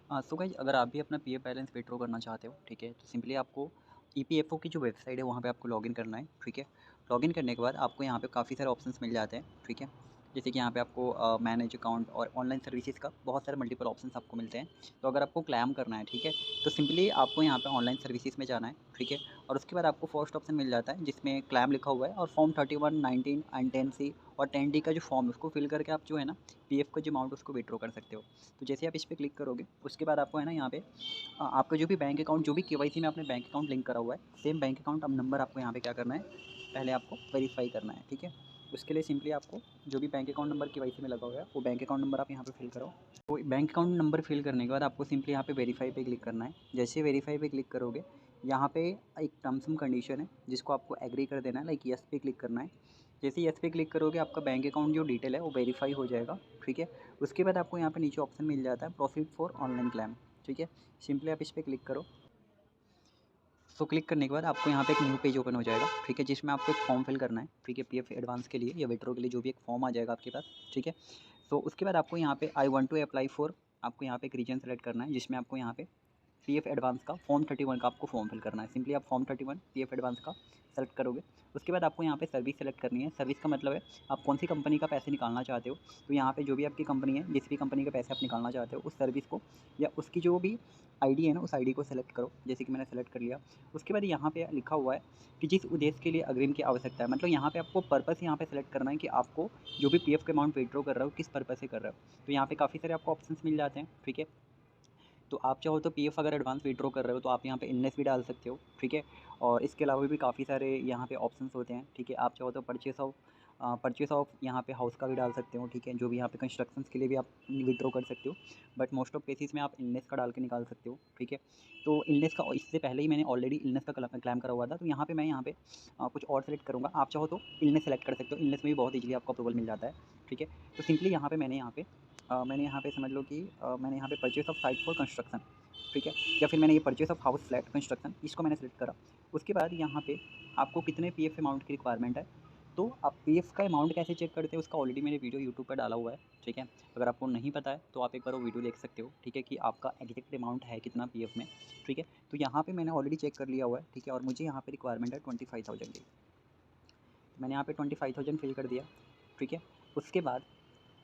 So guys अगर आप भी अपना पीएफ बैलेंस विथड्रॉ करना चाहते हो, ठीक है, तो सिंपली आपको ईपीएफओ की जो वेबसाइट है वहाँ पे आपको लॉगिन करना है, ठीक है। लॉगिन करने के बाद आपको यहाँ पे काफ़ी सारे ऑप्शंस मिल जाते हैं, ठीक है। जैसे कि यहाँ पे आपको मैनेज अकाउंट और ऑनलाइन सर्विसेज का बहुत सारे मल्टीपल ऑप्शंस आपको मिलते हैं। तो अगर आपको क्लेम करना है, ठीक है, तो सिंपली आपको यहाँ पे ऑनलाइन सर्विसेज में जाना है, ठीक है। और उसके बाद आपको फर्स्ट ऑप्शन मिल जाता है जिसमें क्लेम लिखा हुआ है और फॉर्म 31, 19 एंड 10C और 10D का जो फॉर्म है उसको फिल करके आप जो है ना पीएफ का जो अमाउंट उसको विथड्रॉ कर सकते हो। तो जैसे आप इस पे क्लिक करोगे उसके बाद आपको है ना यहाँ पे आपका जो भी बैंक अकाउंट जो भी केवाईसी में आपने बैंक अकाउंट लिंक करा हुआ है सेम बैंक अकाउंट अब नंबर आपको यहाँ पे क्या करना है, पहले आपको वेरीफाई करना है, ठीक है। उसके लिए सिंपली आपको जो भी बैंक अकाउंट नंबर केवाईसी में लगा हुआ है वो बैंक अकाउंट नंबर आप यहाँ पे फिल करो। तो बैंक अकाउंट नंबर फिल करने के बाद आपको सिंपली यहाँ पे वेरीफाई पे क्लिक करना है। जैसे वेरीफाई पे क्लिक करोगे यहाँ पे एक टर्म्स एंड कंडीशन है जिसको आपको एग्री कर देना है, लाइक यस पे क्लिक करना है। जैसे यस पे क्लिक करोगे आपका बैंक अकाउंट जो डिटेल है वो वेरीफाई हो जाएगा, ठीक है। उसके बाद आपको यहाँ पे नीचे ऑप्शन मिल जाता है प्रोसीड फॉर ऑनलाइन क्लेम, ठीक है। सिंपली आप इस पर क्लिक करो। सो क्लिक करने के बाद आपको यहाँ पे एक न्यू पेज ओपन हो जाएगा, ठीक है, जिसमें आपको एक फॉर्म फिल करना है, ठीक है, पीएफ एडवांस के लिए या विड्रॉ के लिए जो भी एक फॉर्म आ जाएगा आपके पास, ठीक है। सो उसके बाद आपको यहाँ पे I want to apply for आपको यहाँ पे एक रीजन सेलेक्ट करना है जिसमें आपको यहाँ पे पीएफ एडवांस का फॉर्म 31 का आपको फॉर्म फिल करना है। सिंपली आप फॉर्म 31 पीएफ एडवांस का सेलेक्ट करोगे। उसके बाद आपको यहाँ पे सर्विस सेलेक्ट करनी है। सर्विस का मतलब है आप कौन सी कंपनी का पैसे निकालना चाहते हो। तो यहाँ पे जो भी आपकी कंपनी है, जिस भी कंपनी के पैसे आप निकालना चाहते हो उस सर्विस को या उसकी जो भी आईडी है ना उस आईडी को सेलेक्ट करो, जैसे कि मैंने सेलेक्ट कर लिया। उसके बाद यहाँ पे लिखा हुआ है कि जिस उद्देश्य के लिए अग्रिम की आवश्यकता है, मतलब यहाँ पे आपको पर्पस यहाँ पे सेलेक्ट करना है कि आपको जो भी पीएफ का अमाउंट विड्रॉ कर रहे हो किस पर्पस से कर रहे हो। तो यहाँ पे काफ़ी सारे आपको ऑप्शंस मिल जाते हैं, ठीक है। तो आप चाहो तो पीएफ अगर एडवांस विड्रॉ कर रहे हो तो आप यहाँ पे इलनेस भी डाल सकते हो, ठीक है। और इसके अलावा भी काफ़ी सारे यहाँ पे ऑप्शंस होते हैं, ठीक है। आप चाहो तो परचेस ऑफ यहाँ पे हाउस का भी डाल सकते हो, ठीक है, जो भी यहाँ पे कंस्ट्रक्शंस के लिए भी आप विड्रॉ कर सकते हो। बट मोस्ट ऑफ केसेस में आप इलनेस का डाल के निकाल सकते हो, ठीक है। तो इलनेस का इससे पहले ही मैंने ऑलरेडी इलनेस का क्लेम करा हुआ था, तो यहाँ पे मैं यहाँ पे कुछ और सेलेक्ट करूँगा। आप चाहो तो इलनेस सेलेक्ट कर सकते हो, इलनेस में भी बहुत ईजिली आपको अप्रूवल मिल जाता है, ठीक है। तो सिंपली यहाँ पे मैंने यहाँ पे समझ लो कि मैंने यहाँ पे purchase of site for construction, ठीक है, या फिर मैंने ये purchase of house flat construction इसको मैंने सेलेक्ट करा। उसके बाद यहाँ पे आपको कितने पीएफ अमाउंट की रिक्वायरमेंट है, तो आप पीएफ का अमाउंट कैसे चेक करते हैं उसका ऑलरेडी मैंने वीडियो यूट्यूब पर डाला हुआ है, ठीक है। अगर आपको नहीं पता है तो आप एक बार वो वीडियो देख सकते हो, ठीक है, कि आपका एग्जैक्ट अमाउंट है कितना पीएफ में, ठीक है। तो यहाँ पे मैंने ऑलरेडी चेक कर लिया हुआ है, ठीक है, और मुझे यहाँ पे रिक्वायरमेंट है 25,000 की। तो मैंने यहाँ पे 25,000 फिल कर दिया, ठीक है। उसके बाद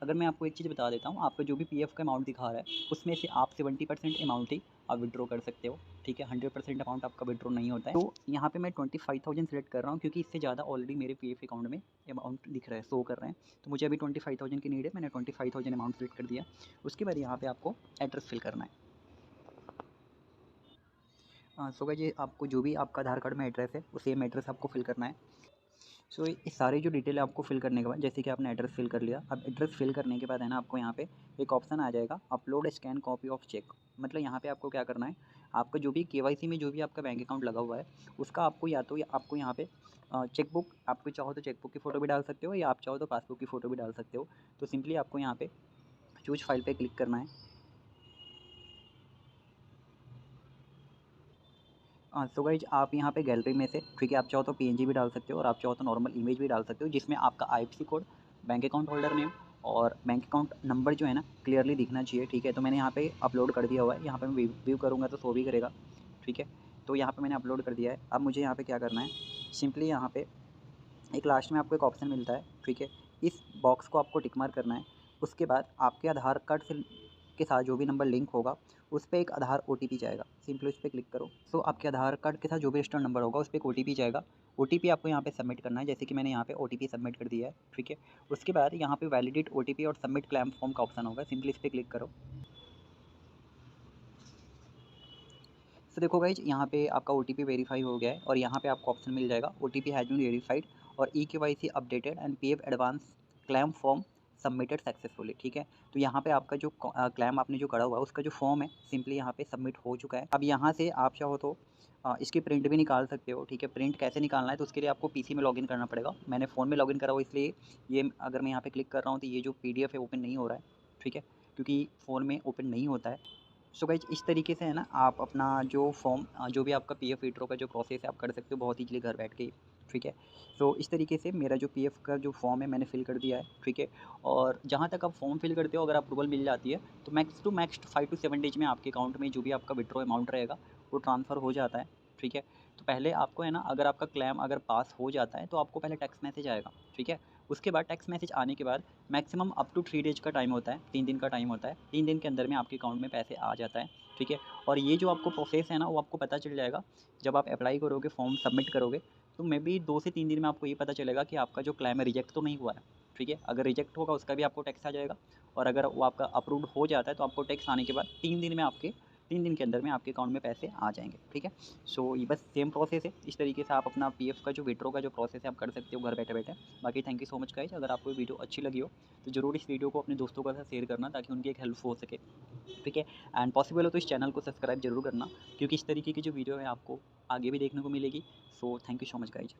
अगर मैं आपको एक चीज़ बता देता हूँ, आपका जो भी पीएफ का अमाउंट दिखा रहा है उसमें से आप 70% अमाउंट ही आप विड्रॉ कर सकते हो, ठीक है। 100% अमाउंट आपका विड्रॉ नहीं होता है। तो यहाँ पे मैं 25,000 सेलेक्ट कर रहा हूँ क्योंकि इससे ज़्यादा ऑलरेडी मेरे पीएफ अकाउंट में अमाउंट दिख रहा है, शो कर रहे हैं। तो मुझे अभी 25,000 की नीड है, मैंने 25,000 अमाउंट सेलेक्ट कर दिया। उसके बाद यहाँ पे आपको एड्रेस फिल करना है। सो गाइस ये आपको जो भी आपका आधार कार्ड में एड्रेस है वो सेम एड्रेस आपको फिल करना है। सो ये सारी जो डिटेल है आपको फिल करने के बाद जैसे कि आपने एड्रेस फिल कर लिया, अब एड्रेस फिल करने के बाद है ना आपको यहाँ पे एक ऑप्शन आ जाएगा upload scan copy of cheque. मतलब यहाँ पे आपको क्या करना है, आपका जो भी केवाईसी में जो भी आपका बैंक अकाउंट लगा हुआ है उसका आपको या तो आपको यहाँ पे चेकबुक, आपको चाहो तो चेकबुक की फ़ोटो भी डाल सकते हो या आप चाहो तो पासबुक की फ़ोटो भी डाल सकते हो। तो सिंपली आपको यहाँ पे चूज फाइल पे क्लिक करना है। सो गाइज आप यहाँ पे गैलरी में से, ठीक है, आप चाहो तो पीएनजी भी डाल सकते हो और आप चाहो तो नॉर्मल इमेज भी डाल सकते हो जिसमें आपका IFSC code, bank account holder name और बैंक अकाउंट नंबर जो है ना क्लियरली दिखना चाहिए, ठीक है। तो मैंने यहाँ पे अपलोड कर दिया हुआ है, यहाँ पे मैं व्यू करूँगा तो शो भी करेगा, ठीक है। तो यहाँ पे मैंने अपलोड कर दिया है। अब मुझे यहाँ पे क्या करना है, सिंपली यहाँ पे एक लास्ट में आपको एक ऑप्शन मिलता है, ठीक है। इस बॉक्स को आपको टिक मार्क करना है। उसके बाद आपके आधार कार्ड से के साथ जो भी नंबर लिंक होगा उस पे एक आधार ओटीपी जाएगा, सिंपली उस पर क्लिक करो। सो आपके आधार कार्ड के साथ जो भी रजिस्टर्ड नंबर होगा उस पर एक ओटीपी जाएगा। ओटीपी आपको यहाँ पे सबमिट करना है, जैसे कि मैंने यहाँ पे ओटीपी सबमिट कर दिया है, ठीक है। उसके बाद यहाँ पे वैलिडेट ओटीपी और सबमिट क्लेम फॉर्म का ऑप्शन होगा, सिंपली इस पर क्लिक करो। तो देखो गाइज यहाँ पे आपका ओटीपी वेरीफाई हो गया है और यहाँ पे आपको ऑप्शन मिल जाएगा ओटीपी हैज़ बीन वेरीफाइड और eKYC updated and PF advance claim form submitted successfully, ठीक है। तो यहाँ पे आपका जो क्लेम आपने जो करा हुआ है उसका जो फॉर्म है सिंपली यहाँ पे सबमिट हो चुका है। अब यहाँ से आप चाहो तो इसकी प्रिंट भी निकाल सकते हो, ठीक है। प्रिंट कैसे निकालना है तो उसके लिए आपको पीसी में लॉगिन करना पड़ेगा। मैंने फ़ोन में लॉगिन करा हुआ इसलिए ये अगर मैं यहाँ पे क्लिक कर रहा हूँ तो ये जो पीडीएफ है ओपन नहीं हो रहा है, ठीक है, क्योंकि फ़ोन में ओपन नहीं होता है। सो गाइज इस तरीके से है ना आप अपना जो फॉर्म जो भी आपका पीएफ विड्रॉ का जो प्रोसेस है आप कर सकते हो बहुत ईज़िली घर बैठ के। ठीक है। तो इस तरीके से मेरा जो पीएफ का जो फॉर्म है मैंने फिल कर दिया है, ठीक है। और जहाँ तक आप फॉर्म फिल करते हो, अगर अप्रूवल मिल जाती है तो max to max 5 to 7 days में आपके अकाउंट में जो भी आपका विड्रॉ अमाउंट रहेगा वो ट्रांसफ़र हो जाता है, ठीक है। तो पहले आपको है ना, अगर आपका क्लेम अगर पास हो जाता है तो आपको पहले टेक्स्ट मैसेज आएगा, ठीक है। उसके बाद टेक्स्ट मैसेज आने के बाद मैक्सिमम अप टू 3 डेज का टाइम होता है, 3 दिन का टाइम होता है। 3 दिन के अंदर में आपके अकाउंट में पैसे आ जाता है, ठीक है। और ये जो आपको प्रोसेस है ना, वो आपको पता चल जाएगा जब आप अप्लाई करोगे, फॉर्म सबमिट करोगे, तो मे बी 2 से 3 दिन में आपको ये पता चलेगा कि आपका जो क्लेम है रिजेक्ट तो नहीं हुआ है, ठीक है। अगर रिजेक्ट होगा उसका भी आपको टैक्स आ जाएगा, और अगर वो आपका अप्रूव्ड हो जाता है तो आपको टैक्स आने के बाद 3 दिन में आपके 3 दिन के अंदर में आपके अकाउंट में पैसे आ जाएंगे, ठीक है। सो ये बस सेम प्रोसेस है। इस तरीके से आप अपना पीएफ का जो विड्रॉ का जो प्रोसेस है आप कर सकते हो घर बैठे-बैठे। बाकी thank you so much guys. अगर आपको ये वीडियो अच्छी लगी हो तो ज़रूर इस वीडियो को अपने दोस्तों के साथ शेयर करना, ताकि उनकी एक हेल्प हो सके, ठीक है। एंड पॉसिबल हो तो इस चैनल को सब्सक्राइब ज़रूर करना, क्योंकि इस तरीके की जो वीडियो है आपको आगे भी देखने को मिलेगी। So thank you so much guys.